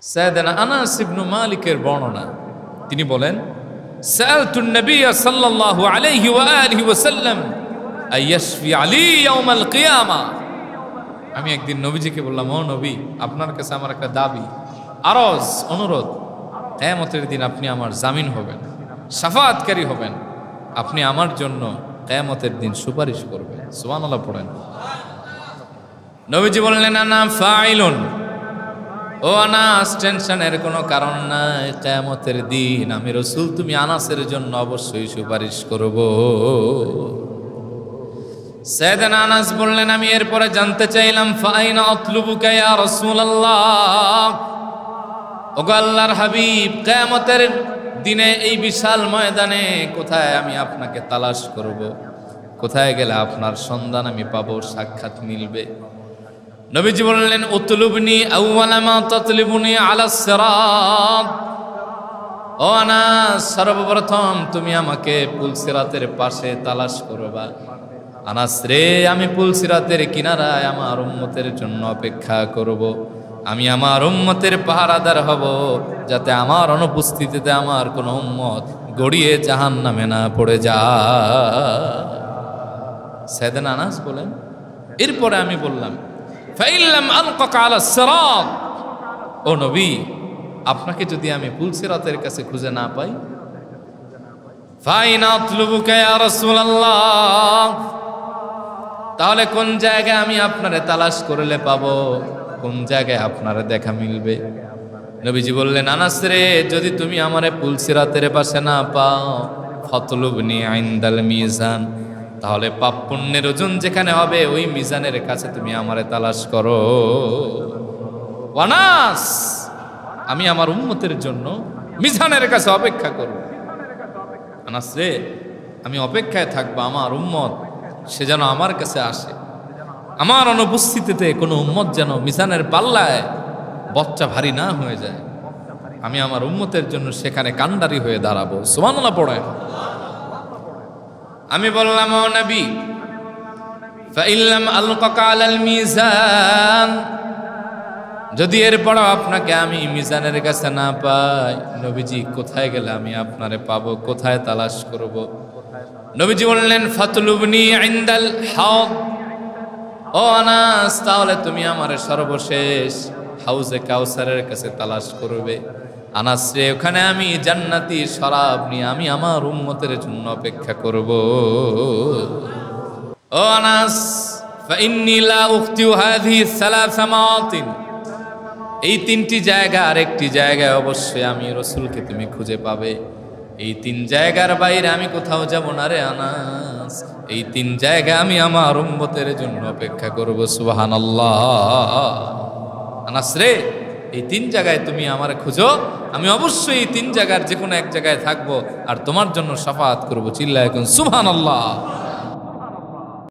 সাইয়েদনা আনাস ইবনে মালিকের বর্ণনা, তিনি বলেন সাআলতুন নবী সাল্লাল্লাহু আলাইহি ওয়া আলিহি ওয়াসাল্লাম আইয়াশফি আলী ইয়াউমাল কিয়ামা। আমি একদিন নবীজিকে বললাম, ও নবী, আপনার কাছে আমার একটা দাবি, আরজ, অনুরোধ, কিয়ামতের দিন আপনি আমার জামিন হবেন, শাফাআতকারী হবেন, আপনি আমার জন্য কিয়ামতের দিন সুপারিশ করবেন। সুবহানাল্লাহ পড়েন। নবীজি বললেন, আনা ফাইলুন, ও আনাস, টেনশনের কোনো কারণ নাই, কিয়ামতের দিন আমি রাসূল তুমি আনাসের জন্য অবশ্যই সুপারিশ করব। সাইয়েদনা আনাস বললেন, আমি এরপরে জানতে চাইলাম, ফাইনা আতলুবুকা ইয়া রাসূলুল্লাহ, ওগো আল্লাহর হাবিব, কিয়ামতের দিনে এই বিশাল ময়দানে কোথায় আমি আপনাকে তালাশ করব, কোথায় গেলে আপনার সন্ধান আমি পাবো, সাক্ষাৎ মিলবে? নবীজি বললেন, উতলুবনি আউওয়ালা মা তাতলিবুনি আলাস সিরাত, ও আনাস, সর্বপ্রথম তুমি আমাকে পুলসিরাতের পাশে তালাশ করবা। আনাস রে, আমি পুলসিরাতের কিনারায় আমার উম্মতের জন্য অপেক্ষা করব, আমি আমার উম্মতের পাহারাদার হব, যাতে আমার অনুপস্থিতিতে আমার কোনো উম্মত গড়িয়ে জাহান্নামে না পড়ে যায়। সাইয়েদনা আনাস বলেন, এরপরে আমি বললাম, ফাইল্লাম আলকাকা আলাস সিরাত, ও নবী, আপনাকে যদি আমি পুলসিরাতের কাছে খুঁজে না পাই, ফাইনা আতলুবুকা ইয়া রাসূলুল্লাহ, তাহলে কোন জায়গায় আমি আপনারে তালাশ করলে পাবো, কোন জায়গায় আপনারে দেখা মিলবে? নবীজি বললেন, আনাস রে, যদি তুমি আমারে পুলসিরাতের পাশে না পাও, ফাতলুবনি ইনদাল মিজান, তাহলে পাপ পুণ্যের ওজন যেখানে হবে ওই মিজানের কাছে তুমি আমারে তালাশ করো। আনাস, আমি আমার উম্মতের জন্য মিজানের কাছে অপেক্ষা করব। আনাস রে, আমি অপেক্ষায় থাকবো, আমার উম্মত সে যেন আমার কাছে আসে, আমার অনুপস্থিতিতে কোনো উম্মত যেন মিজানের পাল্লায় বচ্চা ভারী না হয়ে যায়, আমি আমার উম্মতের জন্য সেখানে কান্ডারি হয়ে দাঁড়াবো। সুবহানাল্লাহ পড়েন। আমি বললাম, ও নবী, ফাইল্লাম আলকাকা আলাল মিজান, যদি এরপরও আপনাকে আমি মিজানের কাছে না পাই, নবীজি কোথায় গেলে আমি আপনারে পাবো, কোথায় তালাশ করব? নবীজি বললেন, ফাতলুবনি ইনদাল হাউদ, ও আনাস, তাহলে তুমি আমার সর্বশেষ হাউজে কাউসারের কাছে তালাশ করবে। আনাস রে, ওখানে আমি জান্নাতি শরাব নিয়ে আমি আমার উম্মতের জন্য অপেক্ষা করব। ও আনাস, ফাইন্নী লা উখতিউ হাযিহি সালাসা মাওয়াতিন, এই তিনটি জায়গা আর একটি জায়গায় অবশ্যই আমি রাসূলকে তুমি খুঁজে পাবে, এই তিন জায়গার বাইরে আমি কোথাও যাব না রে আনাস, এই তিন জায়গা আমি আমার উম্মতের জন্য অপেক্ষা করব। সুবহানাল্লাহ। আনাস রে, এই তিন জায়গায় তুমি আমার খুঁজো, আমি অবশ্যই এই তিন জায়গার যে কোনো এক জায়গায় থাকবো আর তোমার জন্য শাফাআত করব। চিল্লায় এখন সুবহানাল্লাহ।